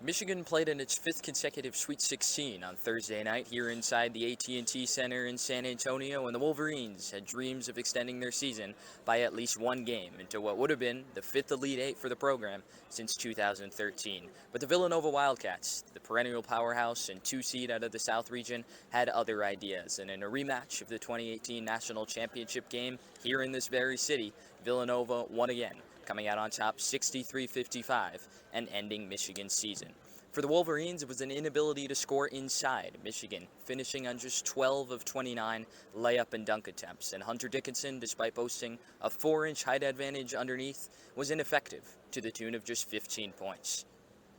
Michigan played in its fifth consecutive Sweet 16 on Thursday night here inside the AT&T Center in San Antonio, and the Wolverines had dreams of extending their season by at least one game into what would have been the fifth Elite Eight for the program since 2013. But the Villanova Wildcats, the perennial powerhouse and 2 seed out of the South region, had other ideas, and in a rematch of the 2018 National Championship game here in this very city, Villanova won again, coming out on top 63-55 and ending Michigan's season. For the Wolverines, it was an inability to score inside Michigan, finishing on just 12 of 29 layup and dunk attempts, and Hunter Dickinson, despite boasting a 4-inch height advantage underneath, was ineffective to the tune of just 15 points.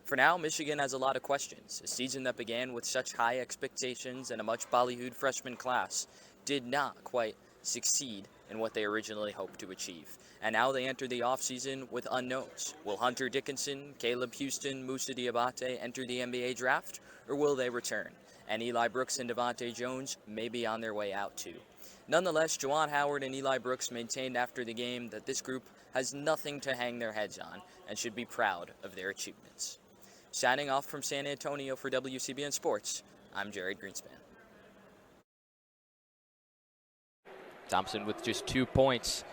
For now, Michigan has a lot of questions. A season that began with such high expectations and a much ballyhooed freshman class did not quite succeed in what they originally hoped to achieve. And now they enter the offseason with unknowns. Will Hunter Dickinson, Caleb Houston, Moussa Diabate enter the NBA draft, or will they return? And Eli Brooks and Devontae Jones may be on their way out too. Nonetheless, Juwan Howard and Eli Brooks maintained after the game that this group has nothing to hang their heads on and should be proud of their achievements. Signing off from San Antonio for WCBN Sports, I'm Jared Greenspan. Thompson with just 2 points.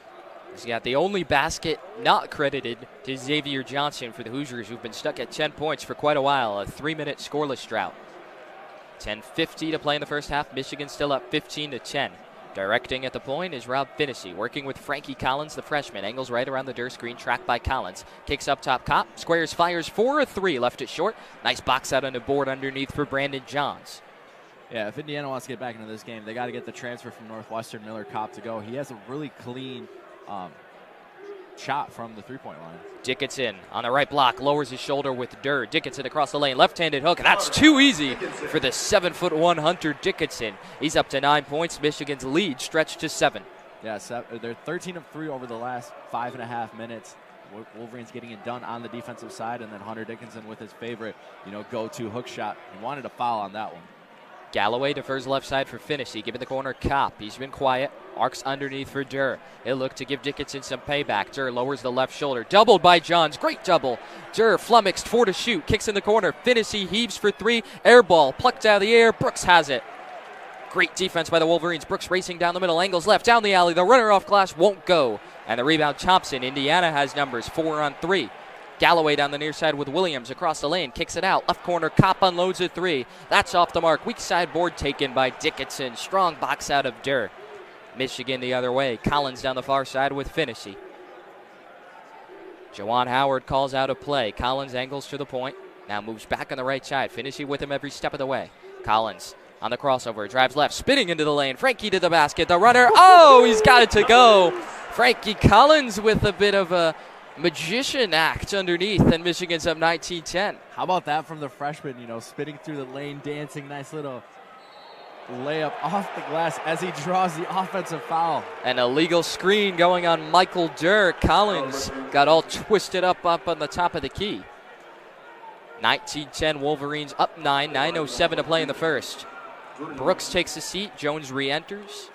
He's got the only basket not credited to Xavier Johnson for the Hoosiers, who've been stuck at 10 points for quite a while, a 3-minute scoreless drought. 10:50 to play in the first half. Michigan still up 15-10. Directing at the point is Rob Finnessy, working with Frankie Collins, the freshman. Angles right around the Durr screen, tracked by Collins. Kicks up top, Kopp, squares, fires for a 3, left it short. Nice box out on the board underneath for Brandon Johns. Yeah, if Indiana wants to get back into this game, they got to get the transfer from Northwestern, Miller Kopp, to go. He has a really clean shot from the three-point line. Dickinson on the right block, lowers his shoulder with Durr. Dickinson across the lane, left-handed hook. That's too easy for the 7'1" Hunter Dickinson. He's up to 9 points. Michigan's lead stretched to 7. Yeah, they're 13 of 3 over the last 5.5 minutes. Wolverines getting it done on the defensive side, and then Hunter Dickinson with his favorite, go-to hook shot. He wanted a foul on that one. Galloway defers left side for Finnessy, giving the corner Kopp. He's been quiet. Arcs underneath for Durr. He'll look to give Dickinson some payback. Durr lowers the left shoulder. Doubled by Johns. Great double. Durr flummoxed, 4 to shoot. Kicks in the corner. Finnessy heaves for 3. Air ball plucked out of the air. Brooks has it. Great defense by the Wolverines. Brooks racing down the middle. Angles left, down the alley. The runner off glass won't go. And the rebound, Thompson. Indiana has numbers, 4 on 3. Galloway down the near side with Williams across the lane. Kicks it out. Left corner, Kopp unloads a 3. That's off the mark. Weak side board taken by Dickinson. Strong box out of Durr. Michigan the other way. Collins down the far side with Finnessy. Juwan Howard calls out a play. Collins angles to the point. Now moves back on the right side. Finnessy with him every step of the way. Collins on the crossover. Drives left. Spinning into the lane. Frankie to the basket. The runner. Oh, he's got it to go. Frankie Collins with a bit of a magician act underneath, and Michigan's up 19-10. How about that from the freshman, spinning through the lane, dancing, nice little layup off the glass as he draws the offensive foul. An illegal screen going on Michael Durr. Collins got all twisted up on the top of the key. 19-10, Wolverines up 9, 9:07 to play in the first. Brooks takes a seat, Jones re-enters.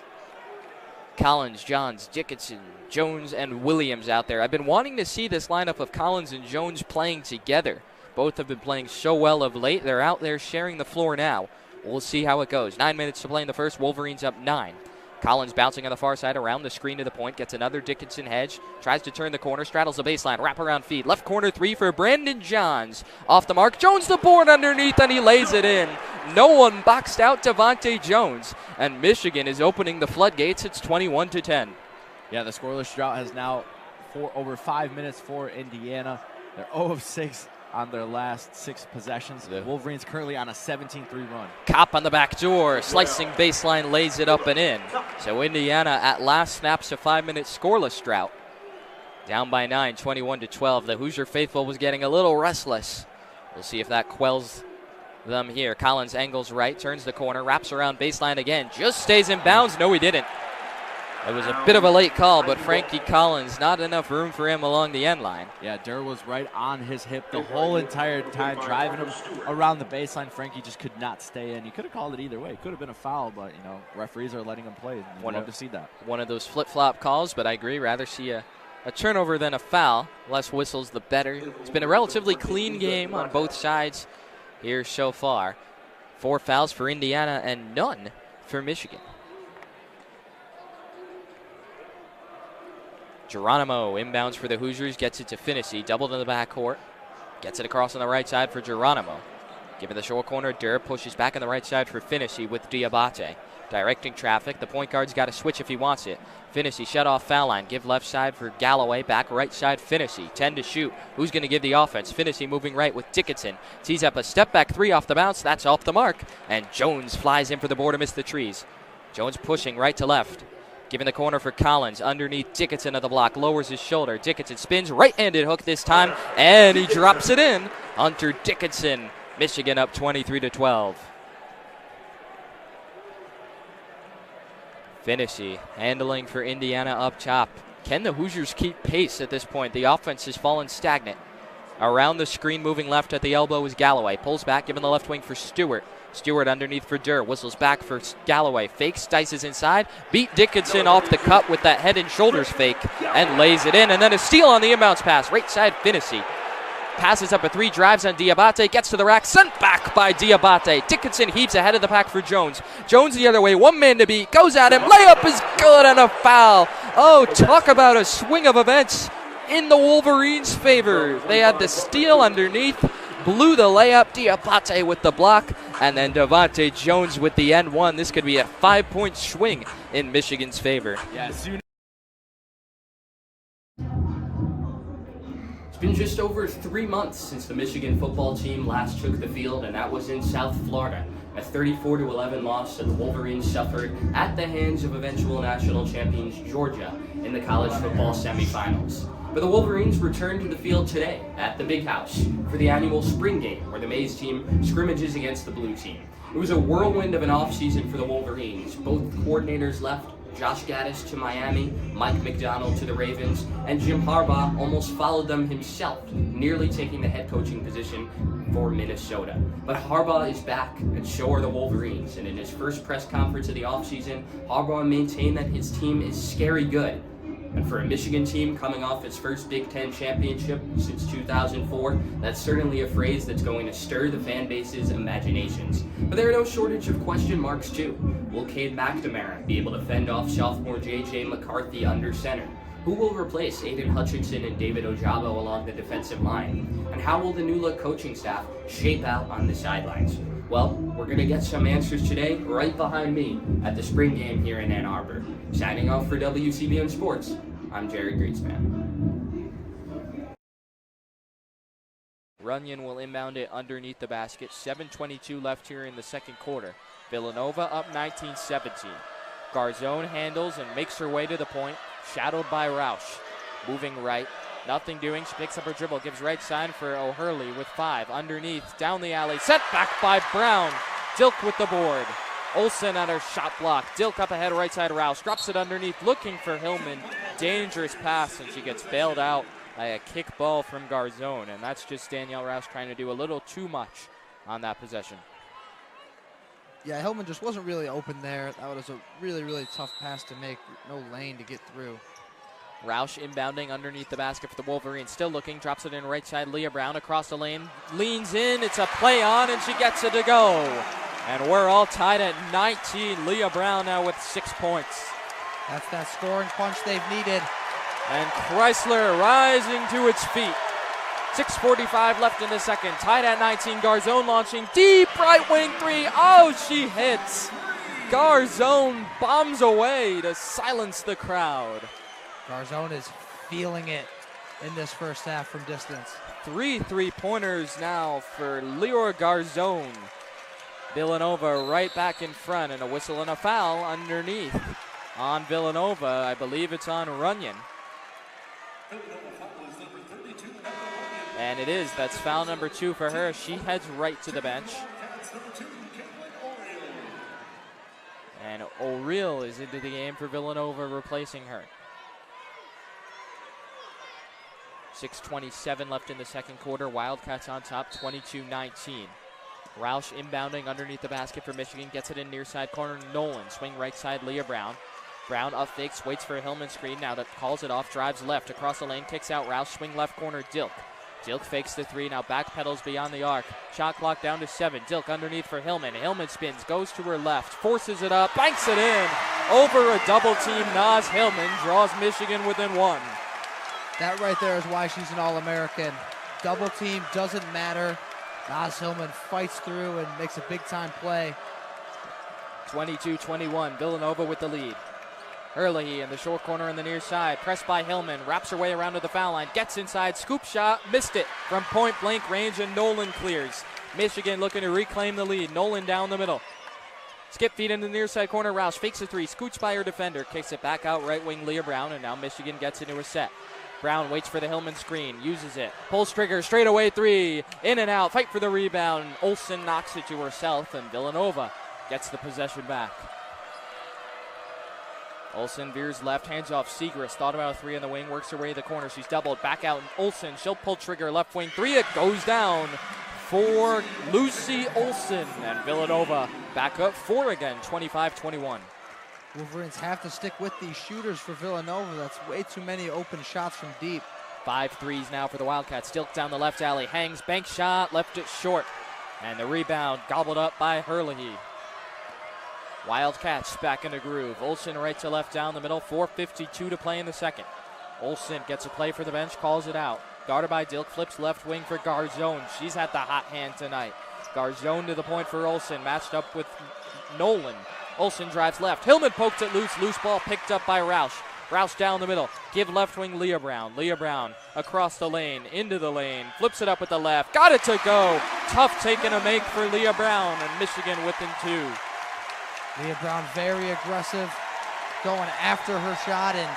Collins, Johns, Dickinson, Jones, and Williams out there. I've been wanting to see this lineup of Collins and Jones playing together. Both have been playing so well of late. They're out there sharing the floor now. We'll see how it goes. 9 minutes to play in the first. Wolverines up 9. Collins bouncing on the far side around the screen to the point. Gets another Dickinson hedge. Tries to turn the corner. Straddles the baseline. Wraparound feed. Left corner 3 for Brandon Johns. Off the mark. Jones the board underneath, and he lays it in. No one boxed out Devontae Jones. And Michigan is opening the floodgates. It's 21-10. Yeah, the scoreless drought has now over 5 minutes for Indiana. They're 0 of 6 on their last 6 possessions. The Wolverines currently on a 17-3 run. Kopp on the back door, slicing baseline, lays it up and in. So Indiana at last snaps a 5-minute scoreless drought. Down by 9, 21-12. The Hoosier faithful was getting a little restless. We'll see if that quells them here. Collins angles right, turns the corner, wraps around baseline again. Just stays in bounds. No, he didn't. It was a bit of a late call, but Frankie Collins, not enough room for him along the end line. Yeah, Durr was right on his hip the whole entire time, driving him around the baseline. Frankie just could not stay in. He could have called it either way. It could have been a foul, but, referees are letting him play. We'd love to see that. One of those flip-flop calls, but I agree. Rather see a a turnover than a foul. Less whistles, the better. It's been a relatively clean game on both sides here so far. 4 fouls for Indiana and none for Michigan. Geronimo inbounds for the Hoosiers, gets it to Finney, doubled in the backcourt. Gets it across on the right side for Geronimo. Given the short corner, Durr pushes back on the right side for Finney with Diabate. Directing traffic, the point guard's got to switch if he wants it. Finney shut off foul line, give left side for Galloway, back right side Finney. 10 to shoot, who's going to give the offense? Finney moving right with Dickinson. Tees up a step back 3 off the bounce, that's off the mark. And Jones flies in for the board to miss the trees. Jones pushing right to left. Giving the corner for Collins, underneath Dickinson of the block, lowers his shoulder. Dickinson spins, right-handed hook this time, and he drops it in. Hunter Dickinson, Michigan up 23-12. Finney handling for Indiana up top. Can the Hoosiers keep pace at this point? The offense has fallen stagnant. Around the screen, moving left at the elbow is Galloway. Pulls back, giving the left wing for Stewart. Stewart underneath for Durr. Whistles back for Galloway. Fakes, dices inside. Beat Dickinson off the cut with that head and shoulders fake and lays it in. And then a steal on the inbounds pass. Right side, Finney. Passes up a 3, drives on Diabate, gets to the rack, sent back by Diabate. Dickinson heaves ahead of the pack for Jones. Jones the other way, 1 man to beat, goes at him, layup is good and a foul. Oh, talk about a swing of events in the Wolverines' favor. They had the steal underneath, blew the layup, Diabate with the block, and then Devontae Jones with the end one. This could be a 5-point swing in Michigan's favor. Yeah, soon. It's been just over 3 months since the Michigan football team last took the field, and that was in South Florida. A 34-11 loss that the Wolverines suffered at the hands of eventual national champions Georgia in the college football semifinals. But the Wolverines returned to the field today at the Big House for the annual spring game, where the maize team scrimmages against the blue team. It was a whirlwind of an offseason for the Wolverines. Both coordinators left. Josh Gaddis to Miami, Mike McDonald to the Ravens, and Jim Harbaugh almost followed them himself, nearly taking the head coaching position for Minnesota. But Harbaugh is back, and so are the Wolverines. And in his first press conference of the offseason, Harbaugh maintained that his team is scary good. And for a Michigan team coming off its first Big Ten championship since 2004, that's certainly a phrase that's going to stir the fan base's imaginations. But there are no shortage of question marks too. Will Cade McNamara be able to fend off sophomore J.J. McCarthy under center? Who will replace Aiden Hutchinson and David Ojabo along the defensive line? And how will the new look coaching staff shape out on the sidelines? Well, we're going to get some answers today right behind me at the spring game here in Ann Arbor. Signing off for WCBN Sports, I'm Jared Greenspan. Runyon will inbound it underneath the basket. 7:22 left here in the second quarter. Villanova up 19-17. Garzone handles and makes her way to the point, shadowed by Roush. Moving right, nothing doing. She picks up her dribble, gives right side for O'Hurley with 5. Underneath, down the alley, set back by Brown. Dilk with the board. Olsen on her shot block. Dilk up ahead, right side Roush. Drops it underneath, looking for Hillman. Dangerous pass, and she gets bailed out by a kick ball from Garzone. And that's just Danielle Roush trying to do a little too much on that possession. Yeah, Hillman just wasn't really open there. That was a really, really tough pass to make. No lane to get through. Roush inbounding underneath the basket for the Wolverines. Still looking, drops it in right side. Leah Brown across the lane, leans in. It's a play on, and she gets it to go. And we're all tied at 19. Leah Brown now with 6 points. That's that scoring punch they've needed. And Chrysler rising to its feet. 6:45 left in the second. Tied at 19. Garzone launching deep right wing 3. Oh, she hits. Garzone bombs away to silence the crowd. Garzone is feeling it in this first half from distance. 3 3-pointers now for Leora Garzone. Villanova right back in front, and a whistle and a foul underneath on Villanova. I believe it's on Runyon. And it is. That's foul number 2 for her. She heads right to the bench. And O'Reilly is into the game for Villanova, replacing her. 6:27 left in the second quarter. Wildcats on top, 22-19. Roush inbounding underneath the basket for Michigan. Gets it in near side corner. Nolan swing right side. Leah Brown Brown up fakes, waits for a Hillman screen. Now that calls it off, drives left across the lane, kicks out. Rouse swing left corner. Dilk. Dilk fakes the three, now backpedals beyond the arc. Shot clock down to 7. Dilk underneath for Hillman. Hillman spins, goes to her left, forces it up, banks it in. Over a double team, Naz Hillman draws Michigan within 1. That right there is why she's an All-American. Double team doesn't matter. Naz Hillman fights through and makes a big-time play. 22-21, Villanova with the lead. Herlihy in the short corner on the near side, pressed by Hillman, wraps her way around to the foul line, gets inside, scoop shot, missed it from point-blank range, and Nolan clears. Michigan looking to reclaim the lead. Nolan down the middle. Skip feed in the near side corner, Rouse fakes a three, scoots by her defender, kicks it back out right wing Leah Brown, and now Michigan gets into a set. Brown waits for the Hillman screen, uses it, pulls trigger, straight away three, in and out, fight for the rebound. Olsen knocks it to herself, and Villanova gets the possession back. Olsen veers left, hands off Segrist. Thought about a three in the wing, works her way to the corner. She's doubled, back out. Olsen, she'll pull trigger, left wing three. It goes down for Lucy Olsen. And Villanova back up 4 again, 25-21. Wolverines have to stick with these shooters for Villanova. That's way too many open shots from deep. 5 threes now for the Wildcats. Dilk down the left alley, hangs, bank shot, left it short. And the rebound gobbled up by Herlihy. Wildcats back in the groove. Olsen right to left down the middle. 4:52 to play in the second. Olsen gets a play for the bench, calls it out. Guarded by Dilk, flips left wing for Garzone. She's had the hot hand tonight. Garzone to the point for Olsen, matched up with Nolan. Olsen drives left. Hillman poked it loose. Loose ball picked up by Roush. Roush down the middle. Give left wing Leah Brown. Leah Brown across the lane, into the lane. Flips it up with the left. Got it to go. Tough taking a make for Leah Brown, and Michigan within 2. Leah Brown very aggressive, going after her shot, and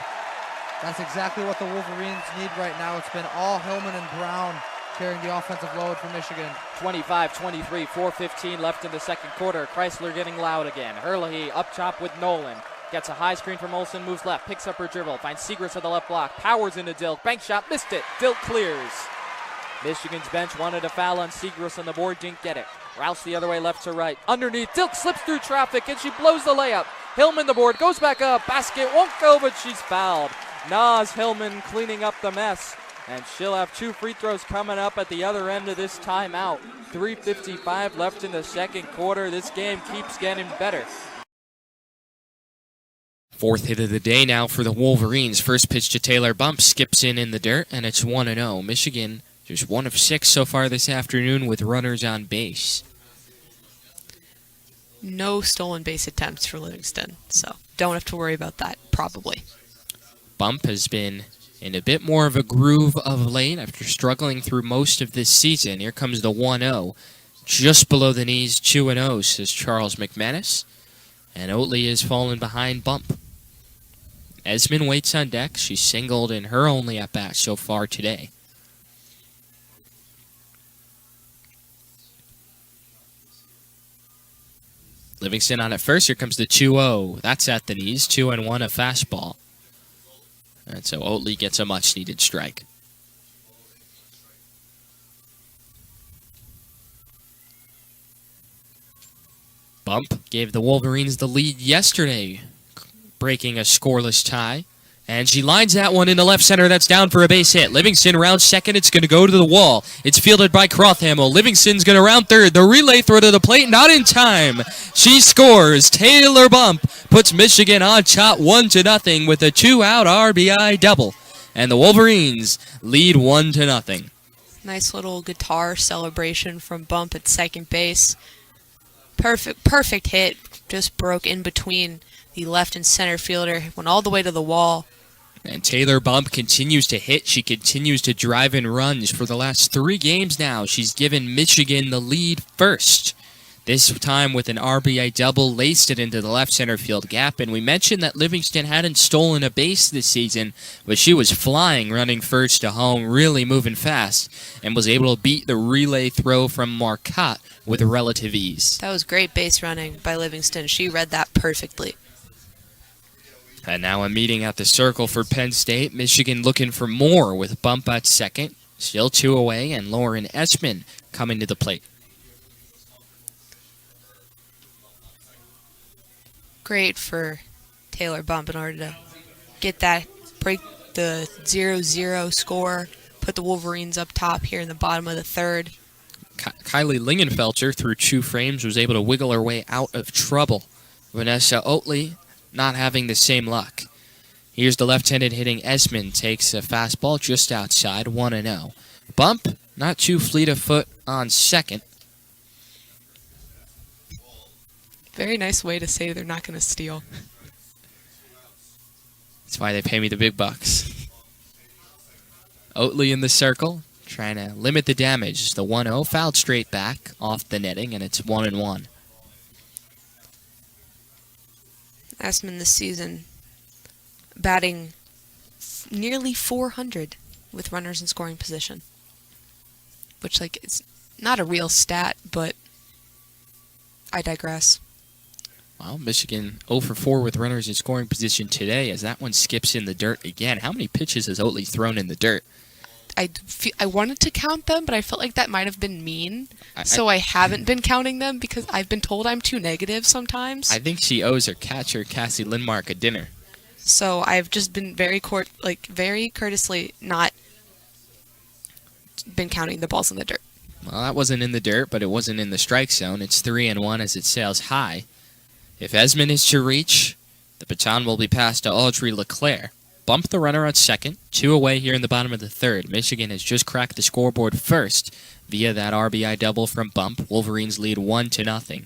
that's exactly what the Wolverines need right now. It's been all Hillman and Brown carrying the offensive load for Michigan. 25-23, 4:15 left in the second quarter. Chrysler getting loud again. Herlihy up top with Nolan. Gets a high screen from Olsen, moves left, picks up her dribble, finds Segrist at the left block, powers into Dilk, bank shot, missed it. Dilk clears. Michigan's bench wanted a foul on Segrist on the board, didn't get it. Rouse the other way, left to right. Underneath, Dilk slips through traffic, and she blows the layup. Hillman the board, goes back up, basket won't go, but she's fouled. Naz Hillman cleaning up the mess, and she'll have 2 free throws coming up at the other end of this timeout. 3:55 left in the second quarter. This game keeps getting better. Fourth hit of the day now for the Wolverines. First pitch to Taylor Bump, skips in the dirt, and it's 1-0. Michigan just 1 of 6 so far this afternoon with runners on base. No stolen base attempts for Livingston, so don't have to worry about that, probably. Bump has been in a bit more of a groove of late after struggling through most of this season. Here comes the 1-0. Just below the knees, 2-0, says Charles McManus. And Oatley has fallen behind Bump. Esmond waits on deck. She's singled in her only at-bat so far today. Livingston on at first. Here comes the 2-0. That's at the knees. 2-1, a fastball. And so Oatley gets a much-needed strike. Bump gave the Wolverines the lead yesterday, breaking a scoreless tie. And she lines that one into left center. That's down for a base hit. Livingston round second. It's going to go to the wall. It's fielded by Crothamill. Livingston's going to round third. The relay throw to the plate. Not in time. She scores. Taylor Bump puts Michigan on top 1-0 with a 2-out RBI double. And the Wolverines lead 1-0. Nice little guitar celebration from Bump at second base. Perfect hit. Just broke in between the left and center fielder. Went all the way to the wall. And Taylor Bump continues to hit. She continues to drive in runs. For the last 3 games now, she's given Michigan the lead first. This time with an RBI double, laced it into the left center field gap. And we mentioned that Livingston hadn't stolen a base this season, but she was flying, running first to home, really moving fast, and was able to beat the relay throw from Marcotte with relative ease. That was great base running by Livingston. She read that perfectly. And now a meeting at the circle for Penn State. Michigan looking for more with Bump at second. Still 2 away, and Lauren Esmond coming to the plate. Great for Taylor bump in order to get that, break the 0-0 score, put the Wolverines up top here in the bottom of the third. Kylie Lingenfelter, through 2 frames, was able to wiggle her way out of trouble. Vanessa Oatley not having the same luck. Here's the left-handed hitting Esmond, takes a fastball just outside, 1-0. Bump, not too fleet of foot on second. Very nice way to say they're not going to steal. That's why they pay me the big bucks. Oatley in the circle, trying to limit the damage. The 1-0 fouled straight back off the netting, and it's 1-1. Esmond this season batting nearly 400 with runners in scoring position. Which, like, it's not a real stat, but I digress. Well, Michigan 0 for 4 with runners in scoring position today as that one skips in the dirt again. How many pitches has Oatley thrown in the dirt? I wanted to count them, but I felt like that might have been mean. So I haven't been counting them because I've been told I'm too negative sometimes. I think she owes her catcher, Cassie Lindmark, a dinner. So I've just been very courteously not been counting the balls in the dirt. Well, that wasn't in the dirt, but it wasn't in the strike zone. It's 3-1 as it sails high. If Esmond is to reach, the baton will be passed to Audrey LeClaire. Bump the runner at second, 2 away here in the bottom of the third. Michigan has just cracked the scoreboard first via that RBI double from Bump. Wolverines lead 1-0.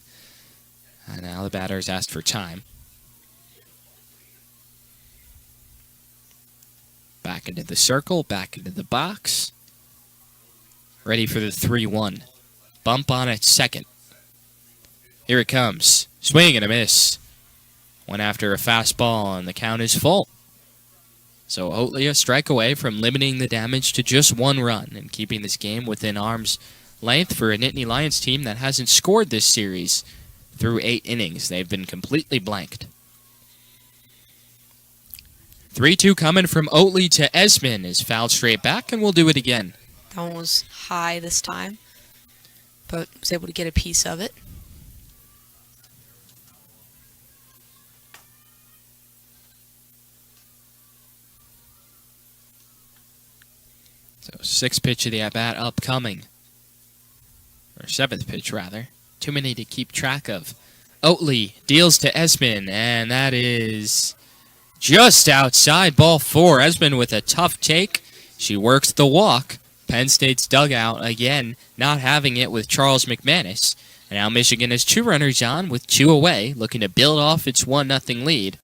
And now the batter's asked for time. Back into the circle, back into the box. Ready for the 3-1. Bump on at second. Here it comes. Swing and a miss. Went after a fastball, and the count is full. So Oatley a strike away from limiting the damage to just 1 run and keeping this game within arm's length for a Nittany Lions team that hasn't scored this series through 8 innings. They've been completely blanked. 3-2 coming from Oatley to Esmond is fouled straight back, and we'll do it again. That one was high this time, but was able to get a piece of it. So 6th pitch of the at-bat upcoming. Or 7th pitch, rather. Too many to keep track of. Oatley deals to Esmond, and that is just outside, ball 4. Esmond with a tough take. She works the walk. Penn State's dugout, again, not having it with Charles McManus. And now Michigan has 2 runners on with 2 away, looking to build off its 1-0 lead.